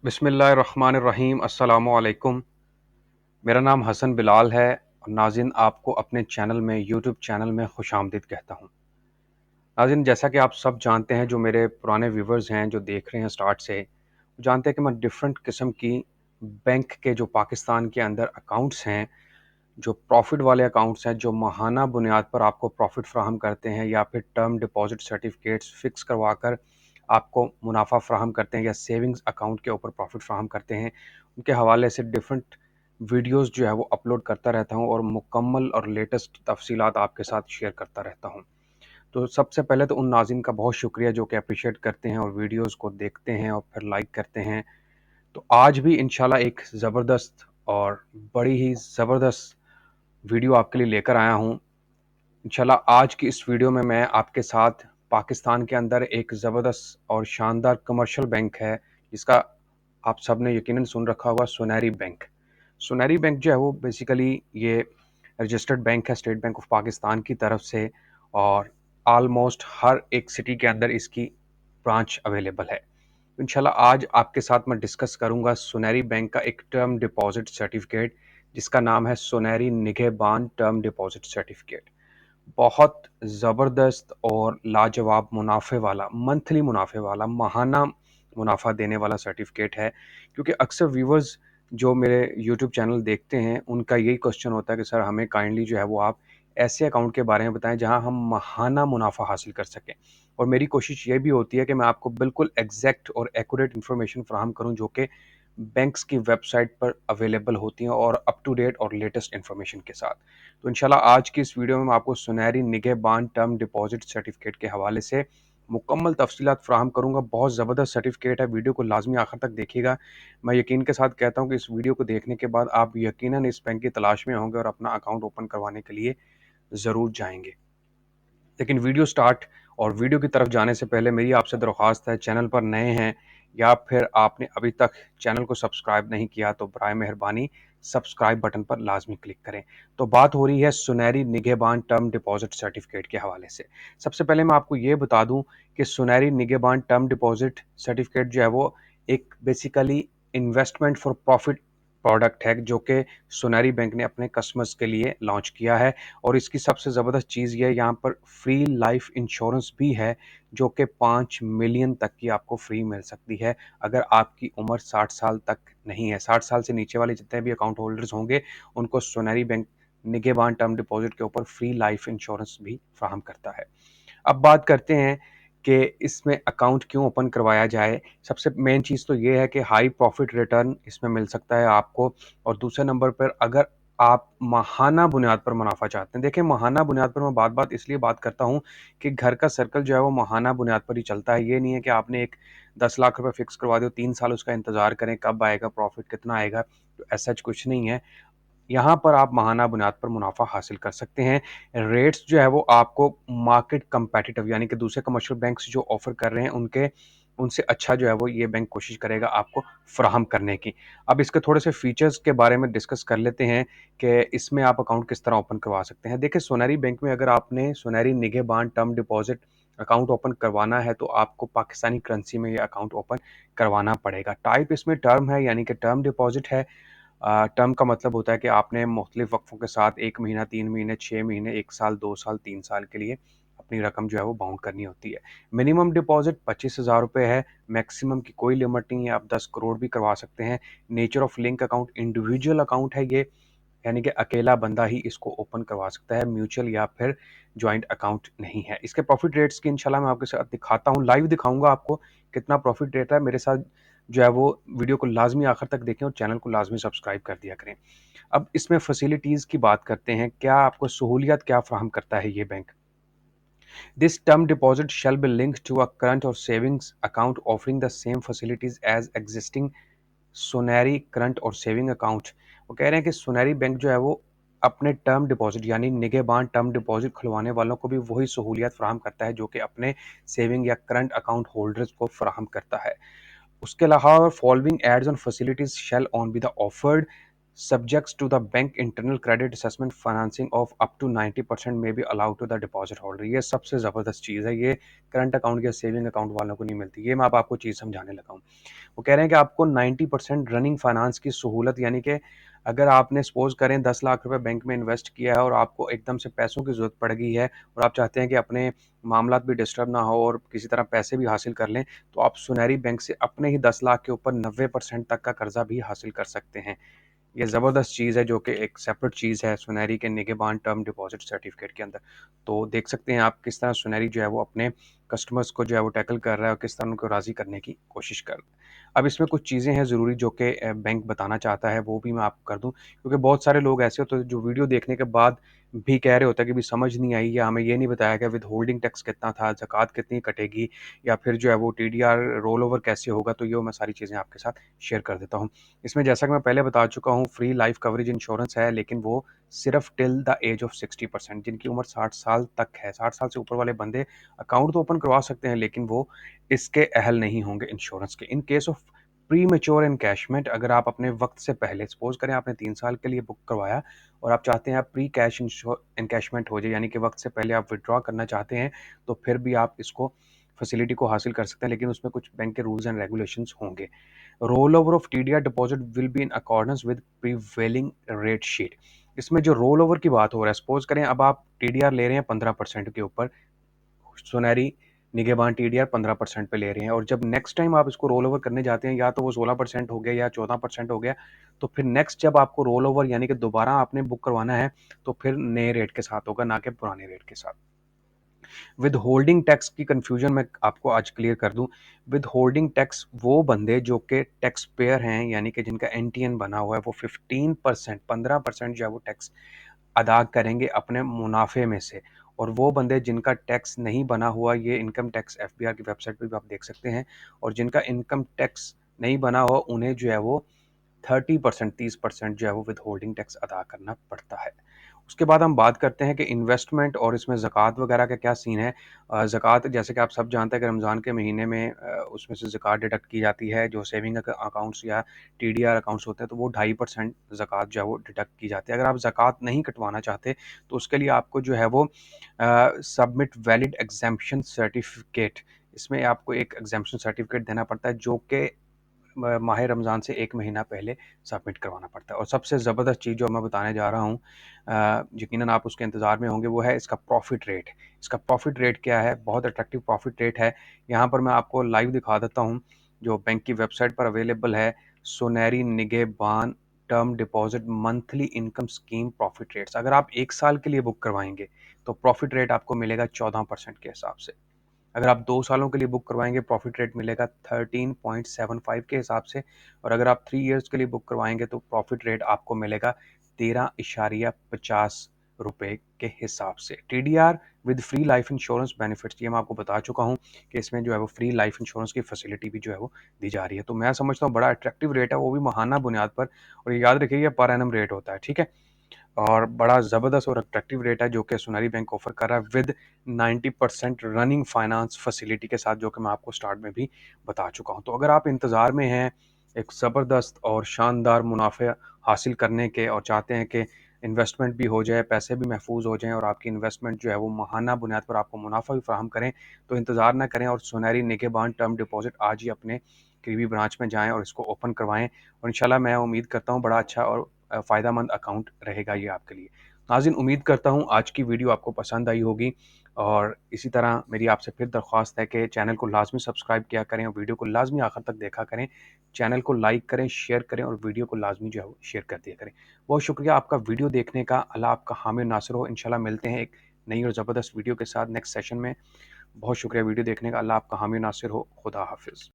बिस्मिल्लाहिर्रहमानिर्रहीम अस्सलामु अलैकुम। मेरा नाम हसन बिलाल है और नाज़रीन आपको अपने चैनल में यूट्यूब चैनल में खुशामदीद कहता हूँ। नाज़रीन जैसा कि आप सब जानते हैं, जो मेरे पुराने व्यूवर्स हैं जो देख रहे हैं स्टार्ट से, वो जानते हैं कि मैं डिफरेंट किस्म की बैंक के जो पाकिस्तान के अंदर अकाउंट्स हैं, जो प्रॉफ़िट वाले अकाउंट्स हैं, जो माहाना बुनियाद पर आपको प्रॉफ़िट फ़राहम करते हैं या फिर टर्म डिपॉज़िट सर्टिफ़िकेट्स फ़िक्स करवाकर आपको मुनाफ़ा फ़राहम करते हैं या सेविंग्स अकाउंट के ऊपर प्रॉफ़िट फ़राहम करते हैं, उनके हवाले से डिफरेंट वीडियोज़ जो है वो अपलोड करता रहता हूँ और मुकम्मल और लेटेस्ट तफ़सीलात आपके साथ शेयर करता रहता हूँ। तो सबसे पहले तो उन नाज़रीन का बहुत शुक्रिया जो कि एप्रिशिएट करते हैं और वीडियोज़ को देखते हैं और फिर लाइक करते हैं। तो आज भी इंशाल्लाह एक ज़बरदस्त और बड़ी ही ज़बरदस्त वीडियो आपके लिए लेकर आया हूँ। इंशाल्लाह आज की इस वीडियो में मैं आपके साथ पाकिस्तान के अंदर एक ज़बरदस्त और शानदार कमर्शियल बैंक है, जिसका आप सब ने यकीनन सुन रखा होगा, सुनहरी बैंक। सुनहरी बैंक जो है वो बेसिकली ये रजिस्टर्ड बैंक है स्टेट बैंक ऑफ पाकिस्तान की तरफ से, और ऑलमोस्ट हर एक सिटी के अंदर इसकी ब्रांच अवेलेबल है। इंशाल्लाह आज आपके साथ मैं डिस्कस करूंगा सुनहरी बैंक का एक टर्म डिपॉजिट सर्टिफिकेट, जिसका नाम है Sunehri Nigahban term deposit certificate. बहुत ज़बरदस्त और लाजवाब मुनाफे वाला, मंथली मुनाफे वाला, माहाना मुनाफा देने वाला सर्टिफिकेट है। क्योंकि अक्सर व्यूवर्स जो मेरे यूट्यूब चैनल देखते हैं, उनका यही क्वेश्चन होता है कि सर हमें काइंडली जो है वो आप ऐसे अकाउंट के बारे में बताएं जहां हम माहाना मुनाफा हासिल कर सकें। और मेरी कोशिश ये भी होती है कि मैं आपको बिल्कुल एग्जैक्ट और एक्यूरेट इन्फॉर्मेशन फराहम करूं, जो कि बैंक्स की वेबसाइट पर अवेलेबल होती हैं और अप टू डेट और लेटेस्ट इन्फॉर्मेशन के साथ। तो इंशाल्लाह आज की इस वीडियो में मैं आपको सुनहरी निगहबान टर्म डिपॉजिट सर्टिफिकेट के हवाले से मुकम्मल तफसीलात फ़राहम करूंगा। बहुत ज़बरदस्त सर्टिफिकेट है, वीडियो को लाजमी आखिर तक देखिएगा। मैं यकीन के साथ कहता हूं कि इस वीडियो को देखने के बाद आप यकीनन इस बैंक की तलाश में होंगे और अपना अकाउंट ओपन करवाने के लिए ज़रूर जाएंगे। लेकिन वीडियो स्टार्ट और वीडियो की तरफ जाने से पहले मेरी आपसे दरख्वास्त है, चैनल पर नए हैं या फिर आपने अभी तक चैनल को सब्सक्राइब नहीं किया, तो बराए मेहरबानी सब्सक्राइब बटन पर लाजमी क्लिक करें। तो बात हो रही है Sunehri Nigahban term deposit certificate के हवाले से। सबसे पहले मैं आपको ये बता दूं कि सुनहरी निगहबान टर्म डिपॉजिट सर्टिफिकेट जो है वो एक basically investment for profit product है, जो कि सुनहरी बैंक ने अपने कस्टमर्स के लिए लॉन्च किया है। और इसकी सबसे ज़बरदस्त चीज़ ये है, यहाँ पर फ्री लाइफ इंश्योरेंस भी है, जो कि 5 मिलियन तक की आपको फ्री मिल सकती है अगर आपकी उम्र 60 साल तक नहीं है। 60 साल से नीचे वाले जितने भी अकाउंट होल्डर्स होंगे, उनको सुनहरी बैंक निगहबान टर्म डिपॉजिट के ऊपर फ्री लाइफ इंश्योरेंस भी फ्राहम करता है। अब बात करते हैं कि इसमें अकाउंट क्यों ओपन करवाया जाए। सबसे मेन चीज़ तो ये है कि हाई प्रॉफिट रिटर्न इसमें मिल सकता है आपको। और दूसरे नंबर पर अगर आप माहाना बुनियाद पर मुनाफा चाहते हैं, देखिए माहाना बुनियाद पर मैं बात इसलिए बात करता हूँ कि घर का सर्कल जो है वो माहाना बुनियाद पर ही चलता है। ये नहीं है कि आपने एक 10 लाख रुपए फिक्स करवा दो, 3 साल उसका इंतजार करें कब आएगा प्रॉफिट, कितना आएगा। तो ऐसा कुछ नहीं है। यहाँ पर आप माहाना बुनियाद पर मुनाफा हासिल कर सकते हैं। रेट्स जो है वो आपको मार्केट कंपेटिटिव, यानी कि दूसरे कमर्शियल बैंक्स जो ऑफर कर रहे हैं उनके उनसे अच्छा जो है वो ये बैंक कोशिश करेगा आपको फराहम करने की। अब इसके थोड़े से फीचर्स के बारे में डिस्कस कर लेते हैं कि इसमें आप अकाउंट किस तरह ओपन करवा सकते हैं। देखिए सुनहरी बैंक में अगर आपने सुनहरी Nigahban term deposit account open करवाना है, तो आपको पाकिस्तानी करेंसी में ये अकाउंट ओपन करवाना पड़ेगा। टाइप इसमें टर्म है, यानी कि टर्म डिपॉजिट है। टर्म का मतलब होता है कि आपने मुख्तलिफ वक्फों के साथ 1 महीना, 3 महीने, 6 महीने, 1 साल, 2 साल, 3 साल के लिए अपनी रकम जो है वो बाउंड करनी होती है। मिनिमम डिपॉजिट 25,000 रुपये है, मैक्सिमम की कोई लिमिट नहीं है, आप 10 करोड़ भी करवा सकते हैं। Nature of link account individual account है ये, यानी कि अकेला बंदा ही इसको ओपन करवा सकता है, म्यूचुअल या फिर जॉइंट अकाउंट नहीं है। इसके प्रॉफिट रेट्स की इंशाल्लाह मैं आपके साथ दिखाता हूँ, लाइव दिखाऊंगा आपको कितना प्रॉफिट रेट है। मेरे साथ जो है वो वीडियो को लाजमी आखिर तक देखें और चैनल को लाजमी सब्सक्राइब कर दिया करें। अब इसमें फैसिलिटीज़ की बात करते हैं, क्या आपको सहूलियत क्या फ्राहम करता है ये bank. This term deposit shall be linked to a current or savings account offering the same facilities as existing Sunehri current or saving account. वो कह रहे हैं कि सुनहरी बैंक जो है वो अपने टर्म डिपॉजिट यानी निगहबान टर्म डिपॉजिट खुलवाने वालों को भी वही सहूलियत फराहम करता है जो कि अपने सेविंग या करंट अकाउंट होल्डर्स को फराहम करता है। उसके अलावा following aids on facilities shall on be the offered subjects to the bank internal credit assessment financing of up to 90% may be allowed to the deposit holder। ये सबसे ज़बरदस्त चीज़ है, ये करंट अकाउंट या सेविंग अकाउंट वालों को नहीं मिलती। ये मैं अब आपको चीज़ समझाने लगा हूँ। वो कह रहे हैं कि आपको 90% रनिंग फाइनेंस की सहूलत, यानी कि अगर आपने सपोज करें 10 लाख रुपए बैंक में इन्वेस्ट किया है और आपको एकदम से पैसों की ज़रूरत पड़ गई है और आप चाहते हैं कि अपने मामलात भी डिस्टर्ब ना हो और किसी तरह पैसे भी हासिल कर लें, तो आप सुनहरी बैंक से अपने ही 10 लाख के ऊपर 90% तक का कर्जा भी हासिल कर सकते हैं। ये ज़बरदस्त चीज़ है जो कि एक सेपरेट चीज़ है सुनहरी के निगहबान टर्म डिपॉजिट सर्टिफिकेट के अंदर। तो देख सकते हैं आप किस तरह सुनहरी जो है वो अपने कस्टमर्स को जो है वो टैकल कर रहा है और किस तरह उनको राज़ी करने की कोशिश कर रहा है। अब इसमें कुछ चीज़ें हैं ज़रूरी जो कि बैंक बताना चाहता है, वो भी मैं आपको कर दूँ, क्योंकि बहुत सारे लोग ऐसे होते हैं जो वीडियो देखने के बाद भी कह रहे होते हैं कि भी समझ नहीं आई या हमें ये नहीं बताया गया विथहोल्डिंग टैक्स कितना था, ज़कात कितनी कटेगी या फिर जो है वो टीडीआर रोल ओवर कैसे होगा। तो ये मैं सारी चीज़ें आपके साथ शेयर कर देता हूँ। इसमें जैसा कि मैं पहले बता चुका हूँ, फ्री लाइफ कवरेज इंश्योरेंस है, लेकिन वो सिर्फ टिल द एज ऑफ 60%। जिनकी उम्र 60 साल तक है, 60 साल से ऊपर वाले बंदे अकाउंट तो ओपन करवा सकते हैं, लेकिन वो इसके अहल नहीं होंगे इंश्योरेंस के। In case of pre mature encashment, अगर आप अपने वक्त से पहले, सपोज करें आपने 3 साल के लिए बुक करवाया और आप चाहते हैं आप प्री कैश एनकैशमेंट हो जाए, यानी कि वक्त से पहले आप विड्रॉ करना चाहते हैं, तो फिर भी आप इसको फैसिलिटी को हासिल कर सकते हैं, लेकिन उसमें कुछ बैंक के रूल्स एंड रेगुलेशंस होंगे। Roll over of TDR deposit will be in accordance with prevailing rate sheet. इसमें जो रोल ओवर की बात हो रहा है, सपोज करें अब आप टीडीआर ले रहे हैं 15% के ऊपर, सुनहरी निगहबान टीडीआर 15% पे ले रहे हैं, और जब नेक्स्ट टाइम आप इसको रोल ओवर करने जाते हैं, या तो वो 16% हो गया या 14% हो गया, तो फिर नेक्स्ट जब आपको रोल ओवर यानी कि दोबारा आपने बुक करवाना है, तो फिर नए रेट के साथ होगा, ना कि पुराने रेट के साथ। विद होल्डिंग टैक्स की कंफ्यूजन मैं आपको आज क्लियर कर दूं। विद होल्डिंग टैक्स वो बंदे जो कि टैक्स पेयर हैं, यानी कि जिनका एनटीएन बना हुआ है, वो 15% जो है वो टैक्स अदा करेंगे अपने मुनाफे में से। और वो बंदे जिनका टैक्स नहीं बना हुआ, ये इनकम टैक्स एफबीआर की वेबसाइट पर भी आप देख सकते हैं, और जिनका इनकम टैक्स नहीं बना हुआ उन्हें जो है वो 30%, 30% जो है वो विद होल्डिंग टैक्स अदा करना पड़ता है। उसके बाद हम बात करते हैं कि इन्वेस्टमेंट और इसमें ज़कात वगैरह का क्या सीन है। ज़कात जैसे कि आप सब जानते हैं कि रमज़ान के महीने में उसमें से ज़कात डिडक्ट की जाती है। जो सेविंग अकाउंट्स या टीडीआर अकाउंट्स होते हैं, तो वो 2.5% ज़कात जो है वो डिडक्ट की जाती है। अगर आप ज़कात नहीं कटवाना चाहते, तो उसके लिए आपको जो है वो सबमिट वैलिड एग्जेम्पशन सर्टिफिकेट, इसमें आपको एक एग्जेम्पशन सर्टिफिकेट देना पड़ता है, जो कि माह रमज़ान से 1 महीना पहले सबमिट करवाना पड़ता है। और सबसे ज़बरदस्त चीज़ जो मैं बताने जा रहा हूँ, यकीनन आप उसके इंतज़ार में होंगे, वो है इसका प्रॉफ़िट रेट। इसका प्रॉफ़िट रेट क्या है? बहुत अट्रैक्टिव प्रॉफ़िट रेट है। यहाँ पर मैं आपको लाइव दिखा देता हूँ, जो बैंक की वेबसाइट पर अवेलेबल है। Sunehri Nigahban term deposit monthly income scheme profit rates. अगर आप 1 साल के लिए बुक करवाएँगे, तो प्रॉफ़िट रेट आपको मिलेगा 14% के हिसाब से। अगर आप 2 सालों के लिए बुक करवाएँगे, प्रॉफ़िट रेट मिलेगा 13.75 के हिसाब से, और अगर आप 3 इयर्स के लिए बुक करवाएँगे, तो प्रॉफ़िट रेट आपको मिलेगा 13.50 रुपए के हिसाब से। TDR with free life insurance benefits, ये मैं आपको बता चुका हूँ कि इसमें जो है वो फ्री लाइफ इंश्योरेंस की फैसिलिटी भी जो है वो दी जा रही है। तो मैं समझता हूँ बड़ा अट्रैक्टिव रेट है, वो भी माहाना बुनियाद पर, और ये याद रखिए ये पर एनम रेट होता है, ठीक है? और बड़ा ज़बरदस्त और अट्रैक्टिव रेट है जो कि सुनहरी बैंक ऑफर कर रहा है विद 90% रनिंग फाइनेंस फैसिलिटी के साथ, जो कि मैं आपको स्टार्ट में भी बता चुका हूं। तो अगर आप इंतज़ार में हैं एक ज़बरदस्त और शानदार मुनाफे हासिल करने के, और चाहते हैं कि इन्वेस्टमेंट भी हो जाए, पैसे भी महफूज हो जाएं, और आपकी इन्वेस्टमेंट जो है वो माहाना बुनियाद पर आपको मुनाफा भी फराहम करें, तो इंतज़ार ना करें और सुनहरी निगहबान टर्म डिपॉजिट आज ही अपने करीबी ब्रांच में जाएं और इसको ओपन करवाएं। और इंशाल्लाह मैं उम्मीद करता हूँ बड़ा अच्छा और फ़ायदेमंद अकाउंट रहेगा ये आपके लिए। नाज़रीन, उम्मीद करता हूँ आज की वीडियो आपको पसंद आई होगी, और इसी तरह मेरी आपसे फिर दरख्वास्त है कि चैनल को लाज़मी सब्सक्राइब किया करें और वीडियो को लाज़मी आखिर तक देखा करें। चैनल को लाइक करें, शेयर करें, और वीडियो को लाज़मी जो है वो शेयर कर दिया करें। बहुत शुक्रिया आपका वीडियो देखने का। अल्लाह आपका हामी और नासिर हो। इंशाल्लाह मिलते हैं एक नई और ज़बरदस्त वीडियो के साथ नेक्स्ट सेशन में। बहुत शुक्रिया वीडियो देखने का। अल्लाह आपका हामी और नासिर हो। खुदा हाफ़िज़।